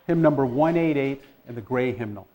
hymn number 188 in the gray hymnal.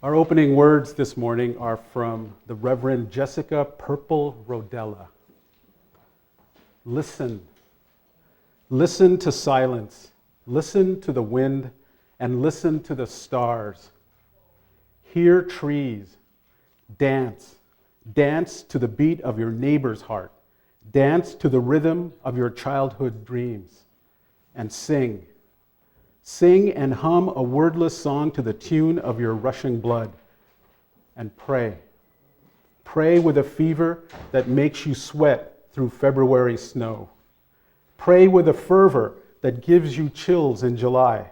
Our opening words this morning are from the Reverend Jessica Purple Rodella. Listen. Listen to silence. Listen to the wind and listen to the stars. Hear trees. Dance. Dance to the beat of your neighbor's heart. Dance to the rhythm of your childhood dreams. And sing. Sing and hum a wordless song to the tune of your rushing blood. And pray. Pray with a fever that makes you sweat through February snow. Pray with a fervor that gives you chills in July.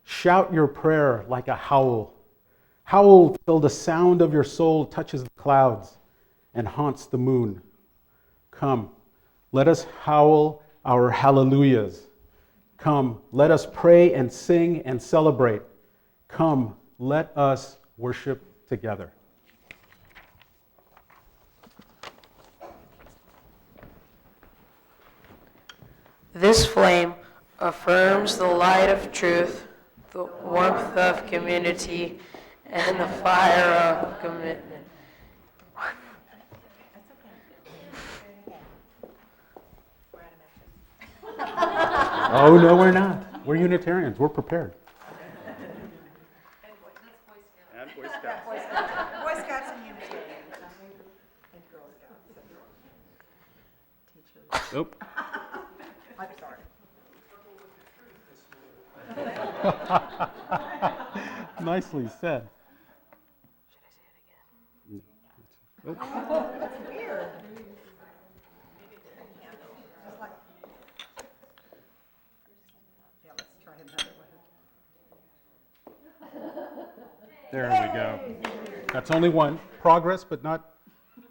Shout your prayer like a howl. Howl till the sound of your soul touches the clouds and haunts the moon. Come, let us howl our hallelujahs. Come, let us pray and sing and celebrate. Come, let us worship together. This flame affirms the light of truth, the warmth of community, and the fire of commitment. Oh, no, we're not. We're Unitarians. We're prepared. And Boy Scouts. Boy Scouts and Unitarians. And Girl Scouts. Teachers. Nope. I'm sorry. Nicely said. Should I say it again? Nope. Oh, that's weird. Just like, yeah, let's try another one. There we go. That's only one. Progress, but not. Okay.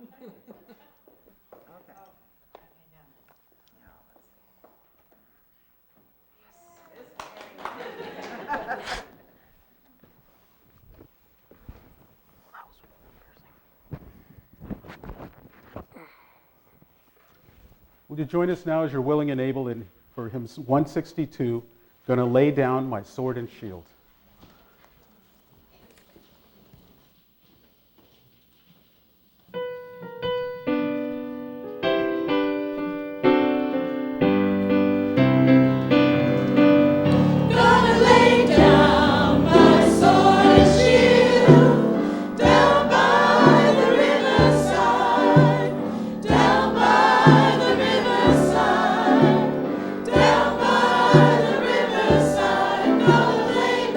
Would you join us now as you're willing and able for hymn 162, Gonna Lay Down My Sword and Shield. Down by the riverside, gonna lay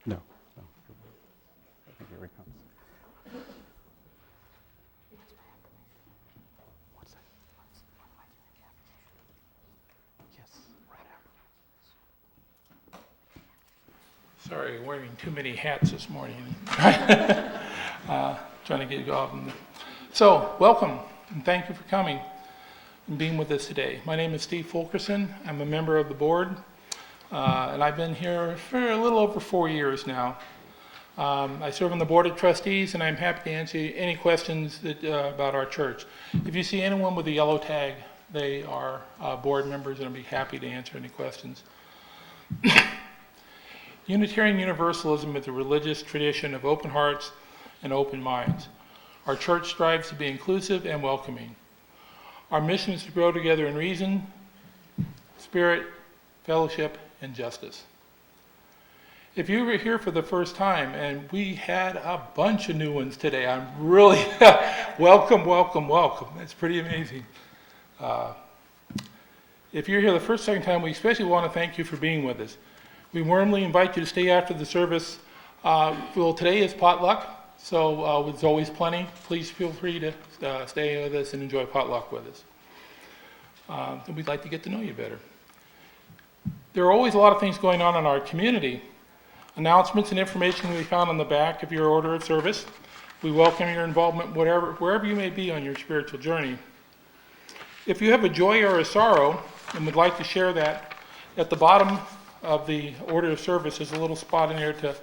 No. No. I think here he comes. What's that? Yes, right after. Sorry, wearing too many hats this morning. Trying to get you off. So, welcome, and thank you for coming and being with us today. My name is Steve Fulkerson. I'm a member of the board, and I've been here for a little over 4 years now. I serve on the board of trustees, and I'm happy to answer any questions about our church. If you see anyone with a yellow tag, they are board members, and I'll be happy to answer any questions. Unitarian Universalism is a religious tradition of open hearts and open minds. Our church strives to be inclusive and welcoming. Our mission is to grow together in reason, spirit, fellowship, and justice. If you were here for the first time, and we had a bunch of new ones today, I'm really welcome. It's pretty amazing. If you're here the first, second time, we especially want to thank you for being with us. We warmly invite you to stay after the service. Well, today is potluck, so there's always plenty. Please feel free to stay with us and enjoy potluck with us. And we'd like to get to know you better. There are always a lot of things going on in our community. Announcements and information can be found on the back of your order of service. We welcome your involvement wherever you may be on your spiritual journey. If you have a joy or a sorrow and would like to share that, at the bottom of the order of service is a little spot in there to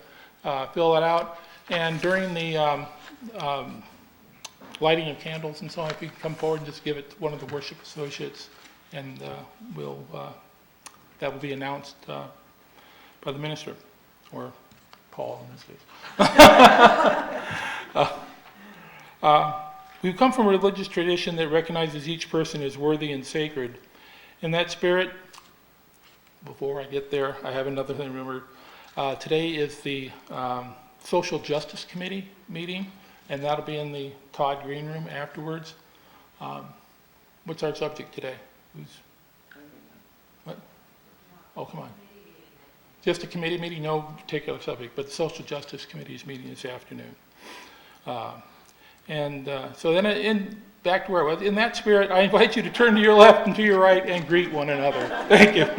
fill it out. And during the lighting of candles and so on, if you can come forward and just give it to one of the worship associates, and that will be announced by the minister, or Paul in this case. We've come from a religious tradition that recognizes each person as worthy and sacred. In that spirit, before I get there, I have another thing to remember. Today is the Social Justice Committee meeting, and that'll be in the Todd Green Room afterwards. What's our subject today? What? Oh, come on. Just a committee meeting, no particular subject, but the Social Justice Committee is meeting this afternoon. So then back to where I was. In that spirit, I invite you to turn to your left and to your right and greet one another. Thank you.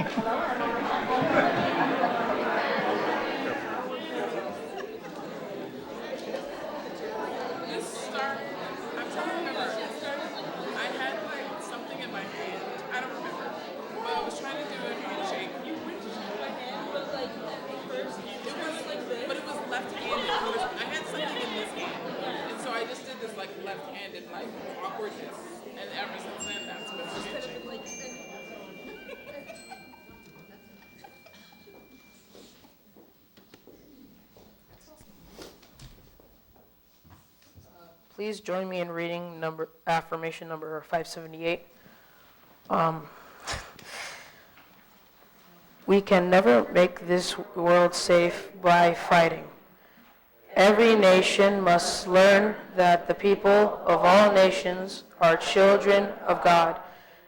left-handed like awkwardness, and ever since then that's what's changing. Please join me in reading affirmation number 578. We can never make this world safe by fighting. Every nation must learn that the people of all nations are children of God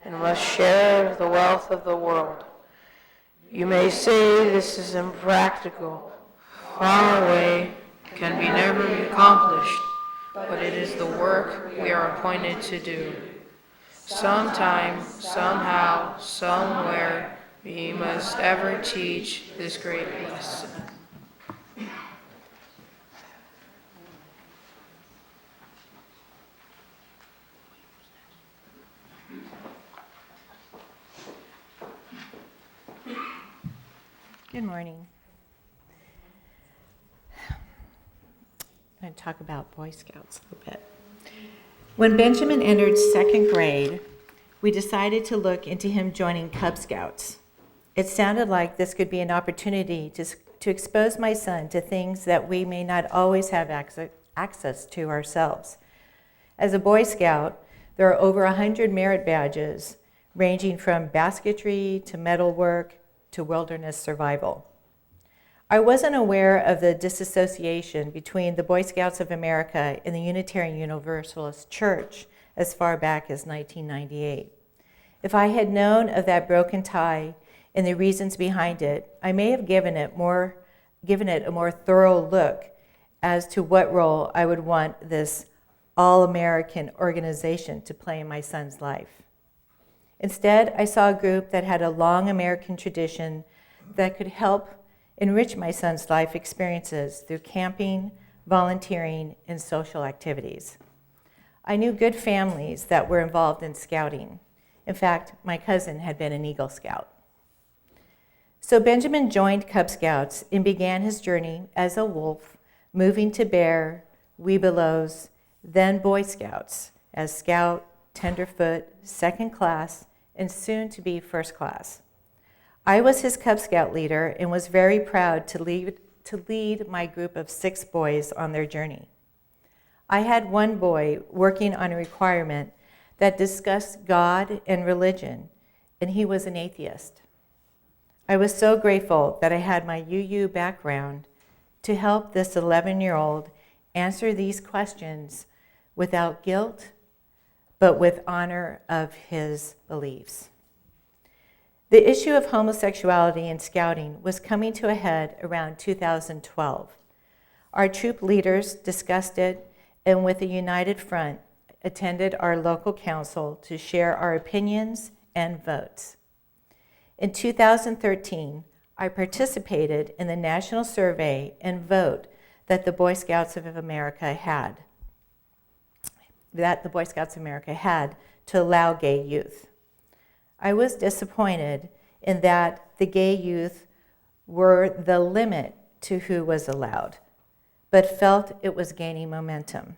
and must share the wealth of the world. You may say this is impractical, far away, can be never accomplished, but it is the work we are appointed to do. Sometime, somehow, somewhere, we must ever teach this great lesson. Good morning. I'm going to talk about Boy Scouts a little bit. When Benjamin entered second grade, we decided to look into him joining Cub Scouts. It sounded like this could be an opportunity to expose my son to things that we may not always have access to ourselves. As a Boy Scout, there are over 100 merit badges, ranging from basketry to metalwork to wilderness survival. I wasn't aware of the disassociation between the Boy Scouts of America and the Unitarian Universalist Church as far back as 1998. If I had known of that broken tie and the reasons behind it, I may have given it more given it a more thorough look as to what role I would want this all-American organization to play in my son's life. Instead, I saw a group that had a long American tradition that could help enrich my son's life experiences through camping, volunteering, and social activities. I knew good families that were involved in scouting. In fact, my cousin had been an Eagle Scout. So Benjamin joined Cub Scouts and began his journey as a wolf, moving to bear, Webelos, then Boy Scouts as Scout, Tenderfoot, Second Class, and soon to be First Class. I was his Cub Scout leader and was very proud to lead my group of 6 boys on their journey. I had one boy working on a requirement that discussed God and religion, and he was an atheist. I was so grateful that I had my UU background to help this 11-year-old answer these questions without guilt, but with honor of his beliefs. The issue of homosexuality in scouting was coming to a head around 2012. Our troop leaders discussed it and with a united front attended our local council to share our opinions and votes. In 2013, I participated in the national survey and vote that the Boy Scouts of America had to allow gay youth. I was disappointed in that the gay youth were the limit to who was allowed, but felt it was gaining momentum.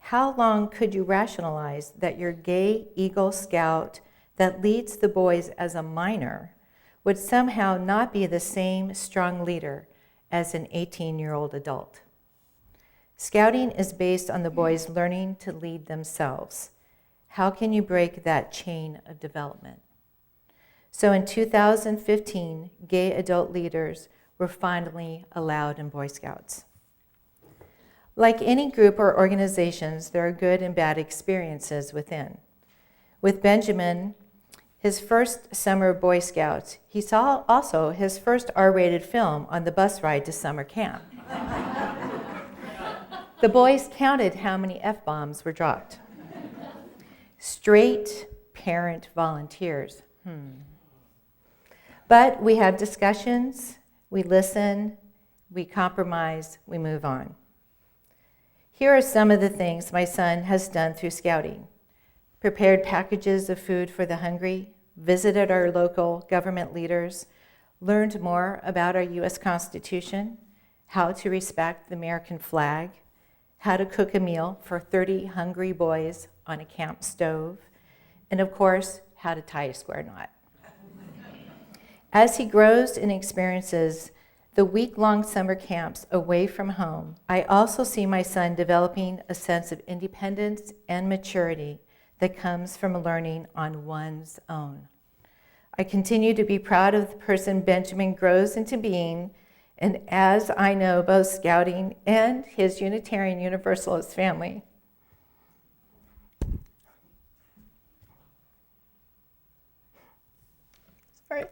How long could you rationalize that your gay Eagle Scout that leads the boys as a minor would somehow not be the same strong leader as an 18-year-old adult? Scouting is based on the boys learning to lead themselves. How can you break that chain of development? So in 2015, gay adult leaders were finally allowed in Boy Scouts. Like any group or organizations, there are good and bad experiences within. With Benjamin, his first summer Boy Scouts, he saw also his first R-rated film on the bus ride to summer camp. The boys counted how many F-bombs were dropped. Straight parent volunteers. But we have discussions, we listen, we compromise, we move on. Here are some of the things my son has done through scouting. Prepared packages of food for the hungry, visited our local government leaders, learned more about our U.S. Constitution, how to respect the American flag, how to cook a meal for 30 hungry boys on a camp stove, and of course, how to tie a square knot. As he grows and experiences the week-long summer camps away from home, I also see my son developing a sense of independence and maturity that comes from learning on one's own. I continue to be proud of the person Benjamin grows into being, and as I know both scouting and his Unitarian Universalist family, sorry.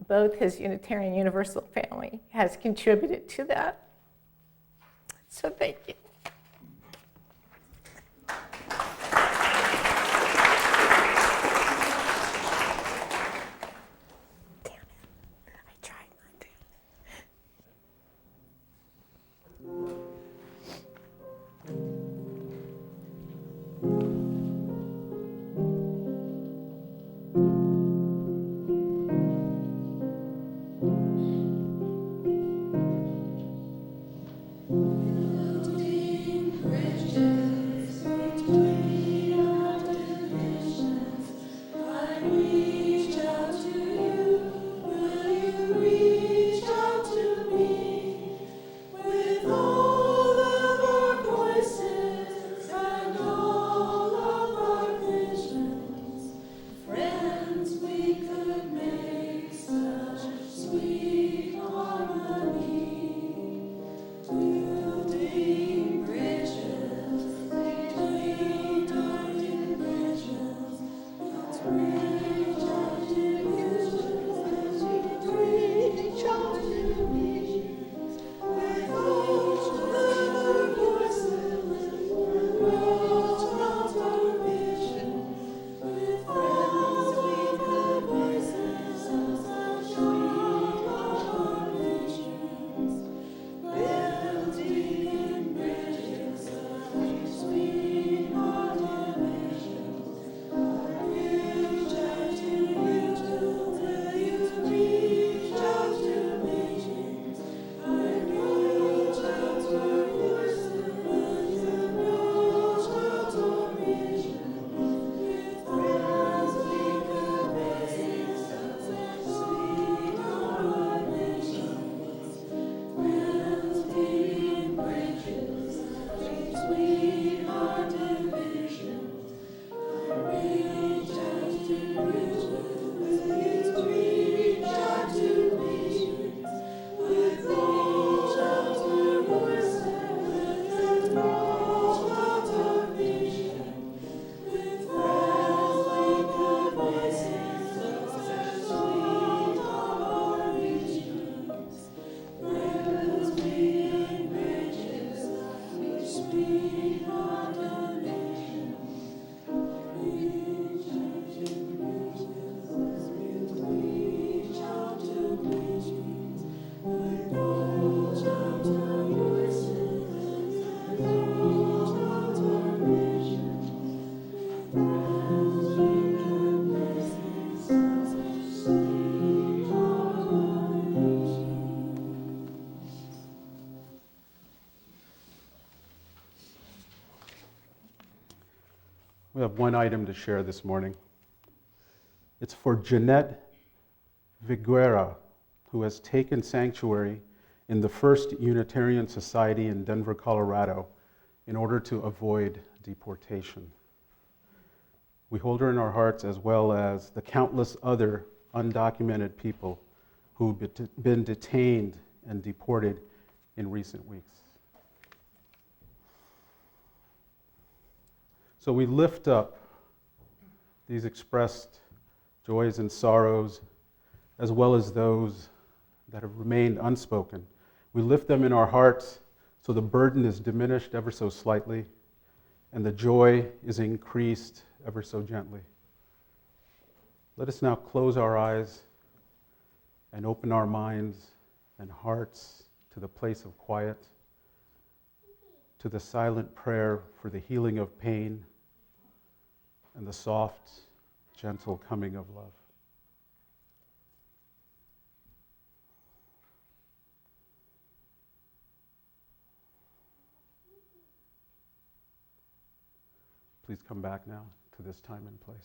Both his Unitarian Universal family has contributed to that. So thank you. Damn it. I tried not to. Today have one item to share this morning. It's for Jeanette Viguera, who has taken sanctuary in the First Unitarian Society in Denver, Colorado, in order to avoid deportation. We hold her in our hearts, as well as the countless other undocumented people who've been detained and deported in recent weeks. So we lift up these expressed joys and sorrows, as well as those that have remained unspoken. We lift them in our hearts so the burden is diminished ever so slightly, and the joy is increased ever so gently. Let us now close our eyes and open our minds and hearts to the place of quiet, to the silent prayer for the healing of pain and the soft, gentle coming of love. Please come back now to this time and place.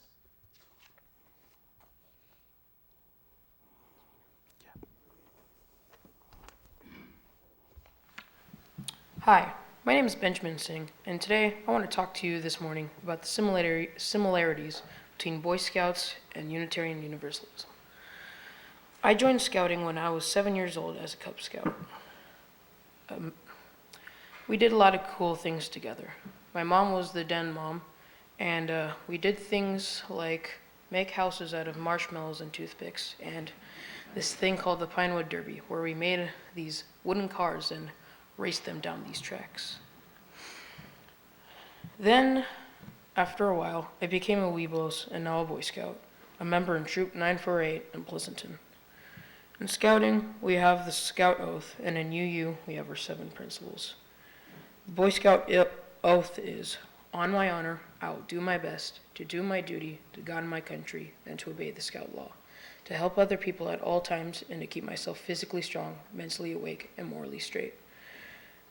Hi, my name is Benjamin Singh, and today I want to talk to you this morning about the similarities between Boy Scouts and Unitarian Universalism. I joined Scouting when I was 7 years old as a Cub Scout. We did a lot of cool things together. My mom was the den mom, and we did things like make houses out of marshmallows and toothpicks, and this thing called the Pinewood Derby, where we made these wooden cars and raced them down these tracks. Then, after a while, I became a Weeblos and now a Boy Scout, a member in Troop 948 in Pleasanton. In Scouting, we have the Scout Oath, and in UU, we have our 7 principles. The Boy Scout Oath is, on my honor, I will do my best to do my duty to God and my country and to obey the Scout law, to help other people at all times and to keep myself physically strong, mentally awake, and morally straight.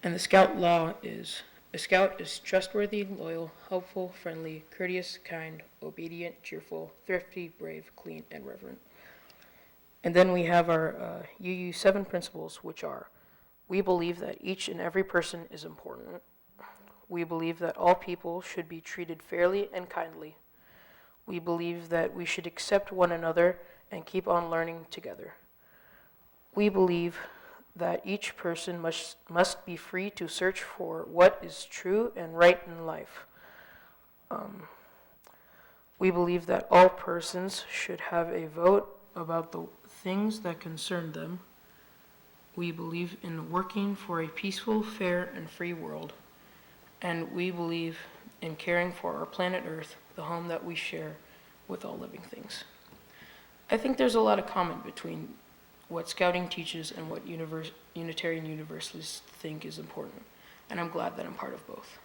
And the Scout law is, a Scout is trustworthy, loyal, helpful, friendly, courteous, kind, obedient, cheerful, thrifty, brave, clean, and reverent. And then we have our UU 7 principles, which are, we believe that each and every person is important. We believe that all people should be treated fairly and kindly. We believe that we should accept one another and keep on learning together. We believe that each person must be free to search for what is true and right in life. We believe that all persons should have a vote about the things that concern them. We believe in working for a peaceful, fair, and free world. And we believe in caring for our planet Earth, the home that we share with all living things. I think there's a lot of common between what Scouting teaches and what Unitarian Universalists think is important. And I'm glad that I'm part of both.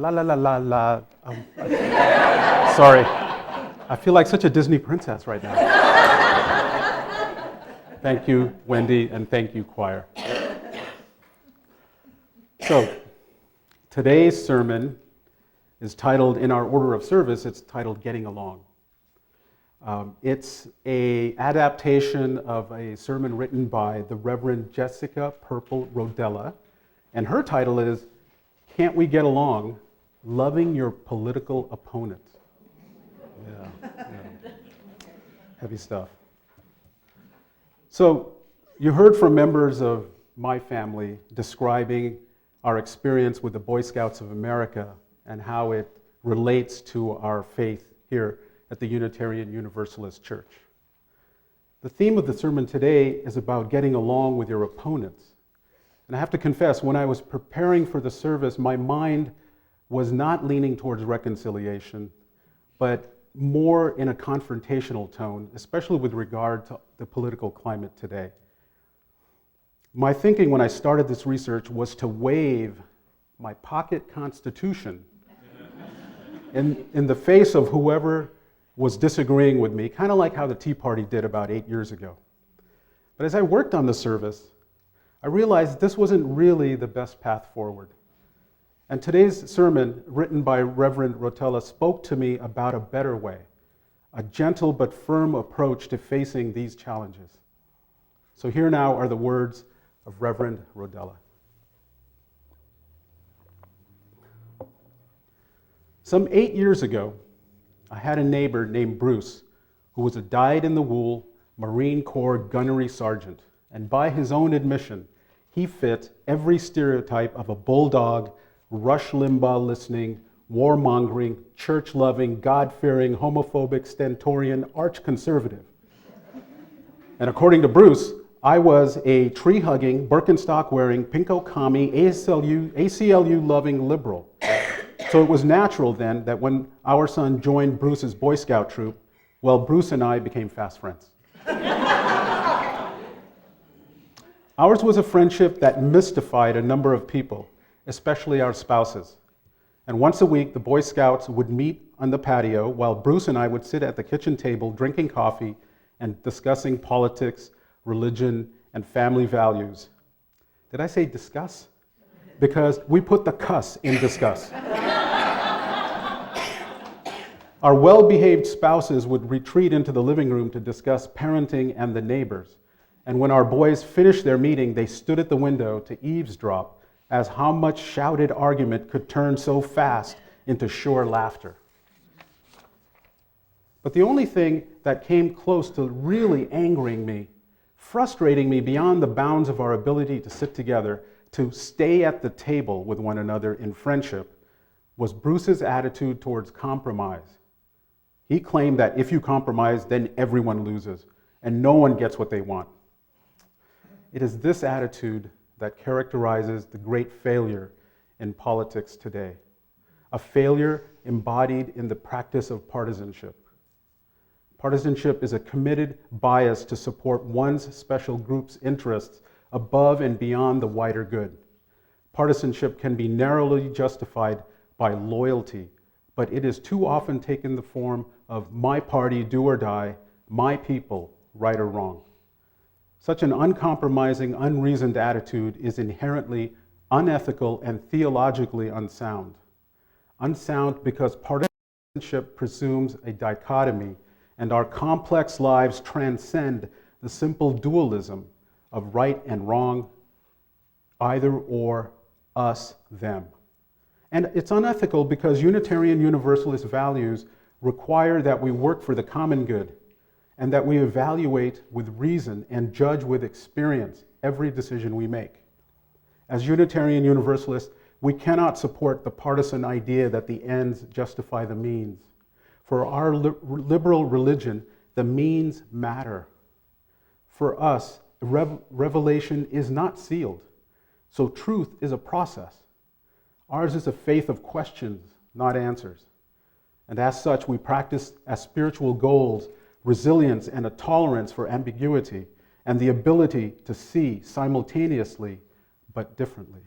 la la la la la. Sorry, I feel like such a Disney princess right now. Thank you, Wendy, and thank you, choir. So, today's sermon is titled, in our order of service, it's titled Getting Along. It's an adaptation of a sermon written by the Reverend Jessica Purple Rodella, and her title is, Can't We Get Along? Loving Your Political Opponents. Yeah. Heavy stuff. So, you heard from members of my family describing our experience with the Boy Scouts of America and how it relates to our faith here at the Unitarian Universalist Church. The theme of the sermon today is about getting along with your opponents. And I have to confess, when I was preparing for the service, my mind was not leaning towards reconciliation, but more in a confrontational tone, especially with regard to the political climate today. My thinking when I started this research was to waive my pocket constitution in the face of whoever was disagreeing with me, kind of like how the Tea Party did about 8 years ago. But as I worked on the service, I realized this wasn't really the best path forward. And today's sermon, written by Reverend Rotella, spoke to me about a better way, a gentle but firm approach to facing these challenges. So here now are the words of Reverend Rodella. Some 8 years ago, I had a neighbor named Bruce who was a dyed-in-the-wool Marine Corps gunnery sergeant, and by his own admission, he fit every stereotype of a bulldog, Rush Limbaugh-listening, warmongering, church-loving, God-fearing, homophobic, stentorian, arch-conservative. And according to Bruce, I was a tree-hugging, Birkenstock-wearing, pinko commie, ACLU-loving liberal. So it was natural then that when our son joined Bruce's Boy Scout troop, well, Bruce and I became fast friends. Ours was a friendship that mystified a number of people, especially our spouses. And once a week, the Boy Scouts would meet on the patio while Bruce and I would sit at the kitchen table drinking coffee and discussing politics, religion, and family values. Did I say discuss? Because we put the cuss in discuss. Our well-behaved spouses would retreat into the living room to discuss parenting and the neighbors. And when our boys finished their meeting, they stood at the window to eavesdrop as how much shouted argument could turn so fast into sure laughter. But the only thing that came close to really angering me, frustrating me beyond the bounds of our ability to sit together, to stay at the table with one another in friendship, was Bruce's attitude towards compromise. He claimed that if you compromise, then everyone loses, and no one gets what they want. It is this attitude that characterizes the great failure in politics today, a failure embodied in the practice of partisanship. Partisanship is a committed bias to support one's special group's interests above and beyond the wider good. Partisanship can be narrowly justified by loyalty, but it is too often taken the form of my party, do or die, my people, right or wrong. Such an uncompromising, unreasoned attitude is inherently unethical and theologically unsound. Unsound because partisanship presumes a dichotomy, and our complex lives transcend the simple dualism of right and wrong, either or, us, them. And it's unethical because Unitarian Universalist values require that we work for the common good and that we evaluate with reason and judge with experience every decision we make. As Unitarian Universalists, we cannot support the partisan idea that the ends justify the means. For our liberal religion, the means matter. For us, revelation is not sealed, so truth is a process. Ours is a faith of questions, not answers. And as such, we practice as spiritual goals resilience and a tolerance for ambiguity and the ability to see simultaneously but differently.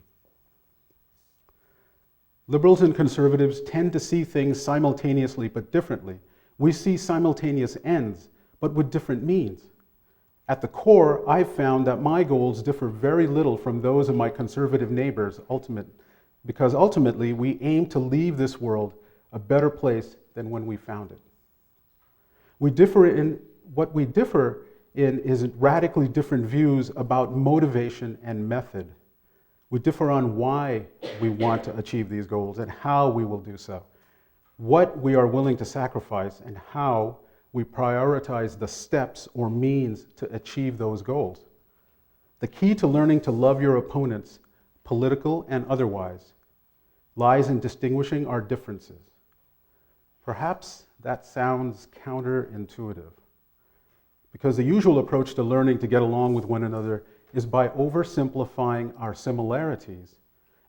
Liberals and conservatives tend to see things simultaneously but differently. We see simultaneous ends, but with different means. At the core, I've found that my goals differ very little from those of my conservative neighbors, because ultimately we aim to leave this world a better place than when we found it. What we differ in is radically different views about motivation and method. We differ on why we want to achieve these goals and how we will do so, what we are willing to sacrifice, and how we prioritize the steps or means to achieve those goals. The key to learning to love your opponents, political and otherwise, lies in distinguishing our differences. Perhaps that sounds counterintuitive, because the usual approach to learning to get along with one another is by oversimplifying our similarities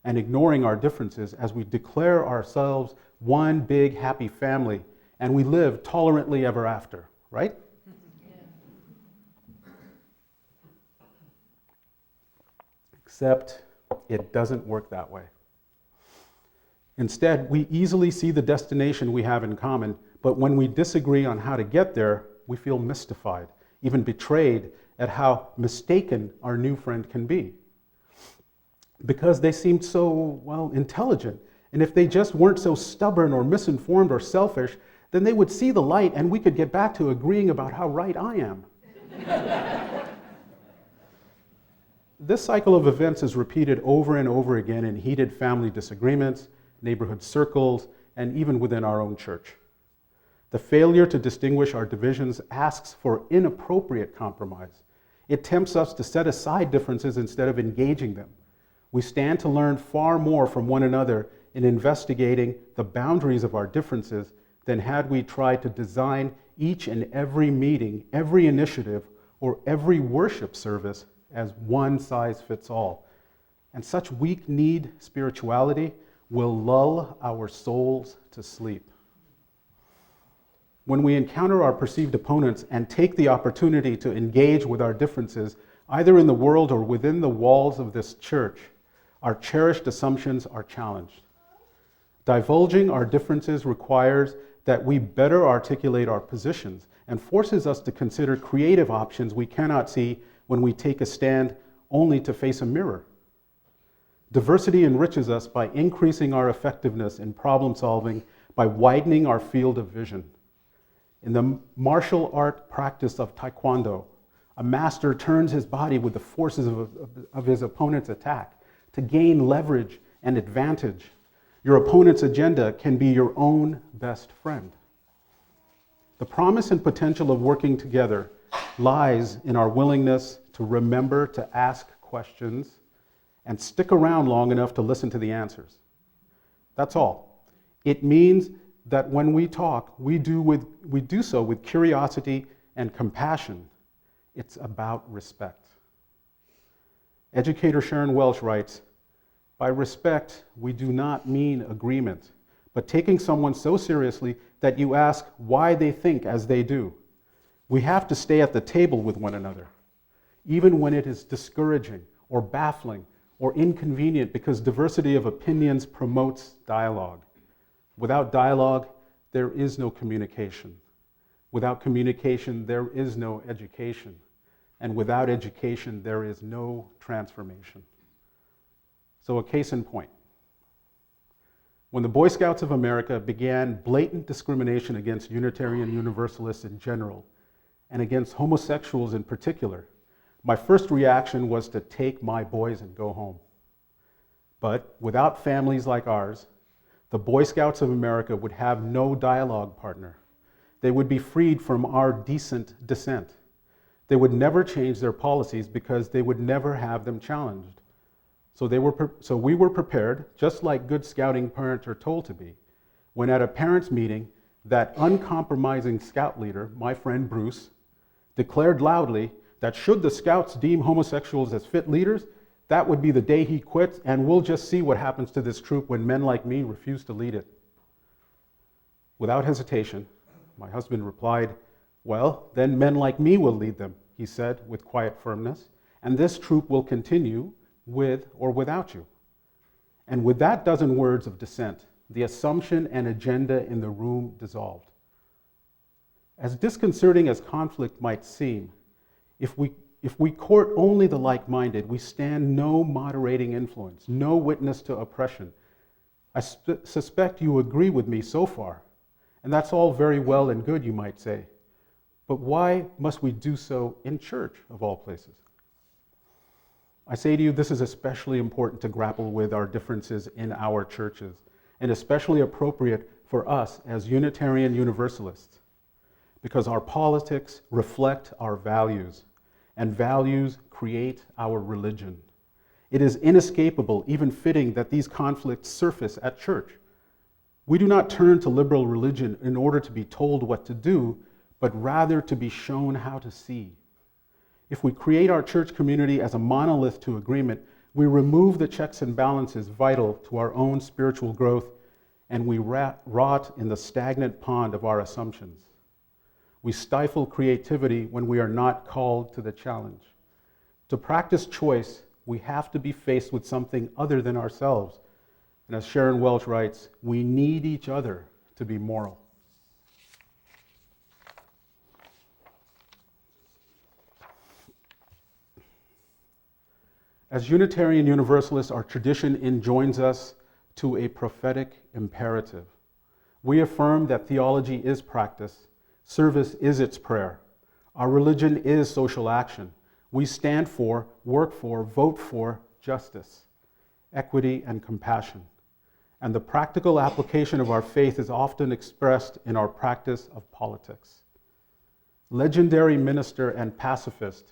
and ignoring our differences as we declare ourselves one big happy family and we live tolerantly ever after, right? Except it doesn't work that way. Instead, we easily see the destination we have in common, but when we disagree on how to get there, we feel mystified, even betrayed at how mistaken our new friend can be. Because they seemed so, intelligent. And if they just weren't so stubborn or misinformed or selfish, then they would see the light and we could get back to agreeing about how right I am. This cycle of events is repeated over and over again in heated family disagreements, neighborhood circles, and even within our own church. The failure to distinguish our divisions asks for inappropriate compromise. It tempts us to set aside differences instead of engaging them. We stand to learn far more from one another in investigating the boundaries of our differences than had we tried to design each and every meeting, every initiative, or every worship service as one size fits all. And such weak-kneed spirituality will lull our souls to sleep. When we encounter our perceived opponents and take the opportunity to engage with our differences, either in the world or within the walls of this church, our cherished assumptions are challenged. Divulging our differences requires that we better articulate our positions and forces us to consider creative options we cannot see when we take a stand only to face a mirror. Diversity enriches us by increasing our effectiveness in problem solving, by widening our field of vision. In the martial art practice of Taekwondo, a master turns his body with the forces of his opponent's attack to gain leverage and advantage. Your opponent's agenda can be your own best friend. The promise and potential of working together lies in our willingness to remember to ask questions and stick around long enough to listen to the answers. That's all. It means that when we talk, we do so with curiosity and compassion. It's about respect. Educator Sharon Welsh writes, "By respect, we do not mean agreement, but taking someone so seriously that you ask why they think as they do. We have to stay at the table with one another, even when it is discouraging or baffling or inconvenient, because diversity of opinions promotes dialogue. Without dialogue, there is no communication. Without communication, there is no education. And without education, there is no transformation." So a case in point. When the Boy Scouts of America began blatant discrimination against Unitarian Universalists in general, and against homosexuals in particular, my first reaction was to take my boys and go home. But without families like ours, the Boy Scouts of America would have no dialogue partner. They would be freed from our decent dissent. They would never change their policies because they would never have them challenged. So we were prepared, just like good scouting parents are told to be, when at a parents' meeting, that uncompromising scout leader, my friend Bruce, declared loudly that should the scouts deem homosexuals as fit leaders, that would be the day he quits, and we'll just see what happens to this troop when men like me refuse to lead it. Without hesitation, my husband replied, "Well, then men like me will lead them," he said with quiet firmness, "and this troop will continue with or without you." And with that dozen words of dissent, the assumption and agenda in the room dissolved. As disconcerting as conflict might seem, if we court only the like-minded, we stand no moderating influence, no witness to oppression. I suspect you agree with me so far, and that's all very well and good, you might say. But why must we do so in church, of all places? I say to you, this is especially important to grapple with our differences in our churches, and especially appropriate for us as Unitarian Universalists, because our politics reflect our values, and values create our religion. It is inescapable, even fitting, that these conflicts surface at church. We do not turn to liberal religion in order to be told what to do, but rather to be shown how to see. If we create our church community as a monolith to agreement, we remove the checks and balances vital to our own spiritual growth, and we rot in the stagnant pond of our assumptions. We stifle creativity when we are not called to the challenge. To practice choice, we have to be faced with something other than ourselves. And as Sharon Welch writes, we need each other to be moral. As Unitarian Universalists, our tradition enjoins us to a prophetic imperative. We affirm that theology is practice, service is its prayer. Our religion is social action. We stand for, work for, vote for justice, equity, and compassion. And the practical application of our faith is often expressed in our practice of politics. Legendary minister and pacifist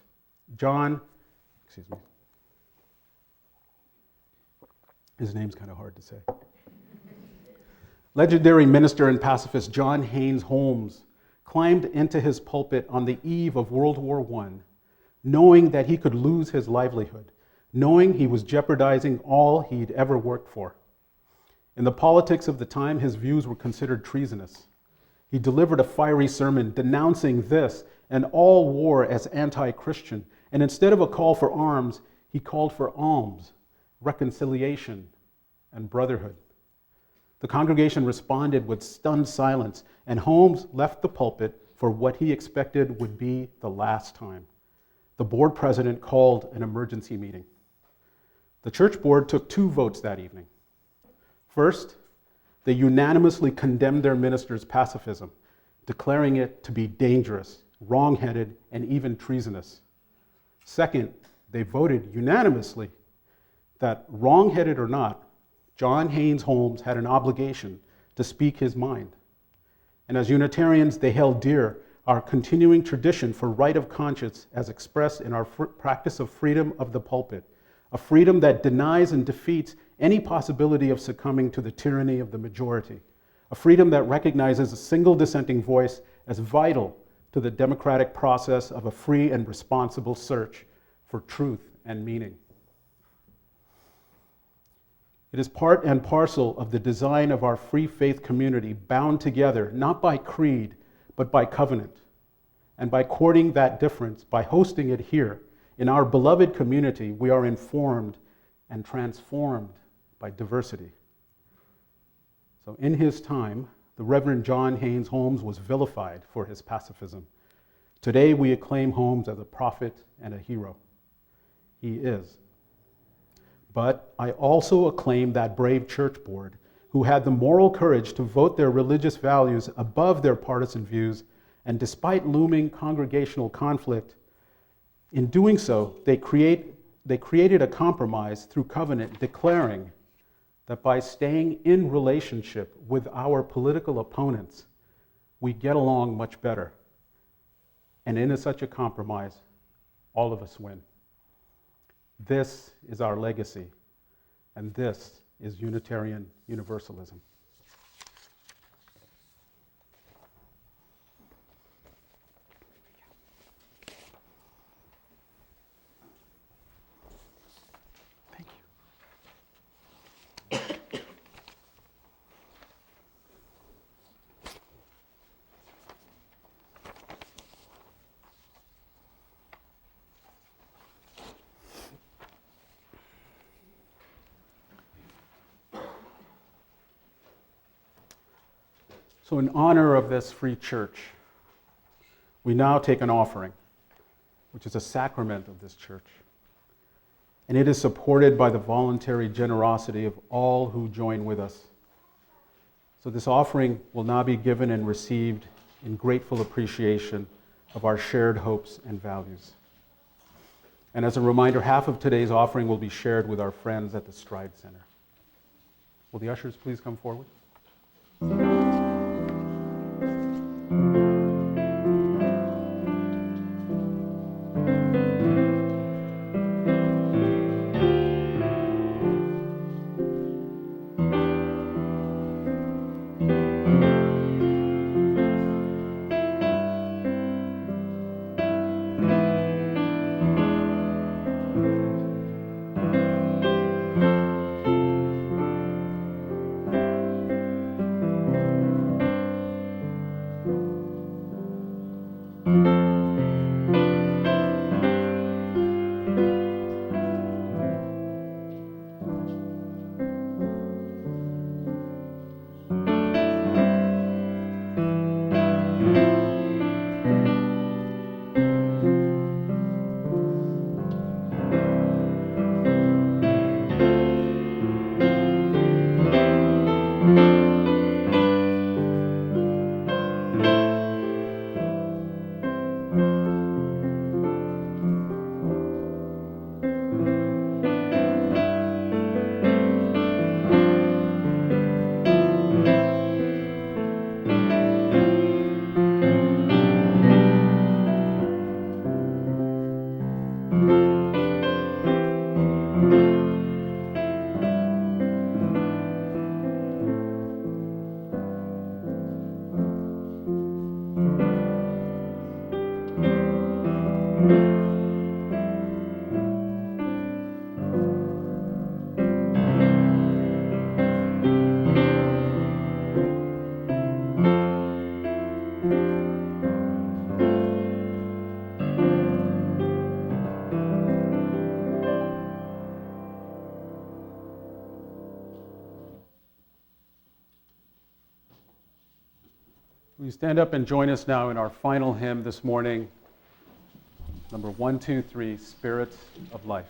his name's kind of hard to say. Legendary minister and pacifist John Haynes Holmes climbed into his pulpit on the eve of World War I, knowing that he could lose his livelihood, knowing he was jeopardizing all he'd ever worked for. In the politics of the time, his views were considered treasonous. He delivered a fiery sermon denouncing this and all war as anti-Christian, and instead of a call for arms, he called for alms, reconciliation, and brotherhood. The congregation responded with stunned silence, and Holmes left the pulpit for what he expected would be the last time. The board president called an emergency meeting. The church board took 2 votes that evening. First, they unanimously condemned their minister's pacifism, declaring it to be dangerous, wrong-headed, and even treasonous. Second, they voted unanimously that, wrong-headed or not, John Haynes Holmes had an obligation to speak his mind. And as Unitarians, they held dear our continuing tradition for right of conscience as expressed in our practice of freedom of the pulpit, a freedom that denies and defeats any possibility of succumbing to the tyranny of the majority, a freedom that recognizes a single dissenting voice as vital to the democratic process of a free and responsible search for truth and meaning. It is part and parcel of the design of our free faith community, bound together not by creed, but by covenant. And by courting that difference, by hosting it here, in our beloved community, we are informed and transformed by diversity. So in his time, the Reverend John Haynes Holmes was vilified for his pacifism. Today, we acclaim Holmes as a prophet and a hero. He is. But I also acclaim that brave church board who had the moral courage to vote their religious values above their partisan views, and despite looming congregational conflict, in doing so, they created a compromise through covenant, declaring that by staying in relationship with our political opponents, we get along much better. And in such a compromise, all of us win. This is our legacy, and this is Unitarian Universalism. Thank you. So in honor of this free church, we now take an offering, which is a sacrament of this church. And it is supported by the voluntary generosity of all who join with us. So this offering will now be given and received in grateful appreciation of our shared hopes and values. And as a reminder, half of today's offering will be shared with our friends at the Stride Center. Will the ushers please come forward? Will you stand up and join us now in our final hymn this morning, number 123, Spirit of Life.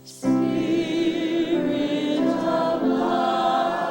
Spirit of life.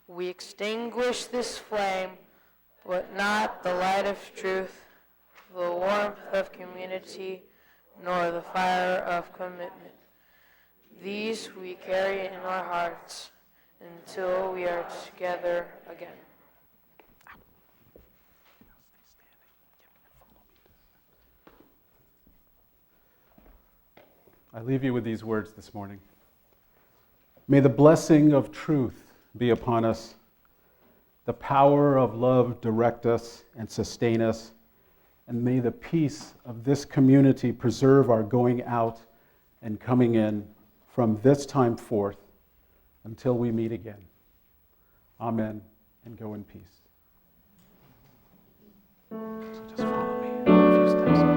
We extinguish this flame, but not the light of truth, the warmth of community, nor the fire of commitment. These we carry in our hearts until we are together again. I leave you with these words this morning. May the blessing of truth be upon us, the power of love direct us and sustain us, and may the peace of this community preserve our going out and coming in from this time forth until we meet again. Amen, and go in peace. So just follow me a few steps.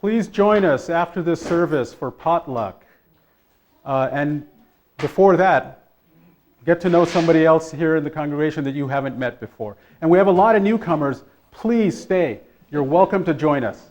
Please join us after this service for potluck. And before that, get to know somebody else here in the congregation that you haven't met before. And we have a lot of newcomers. Please stay. You're welcome to join us.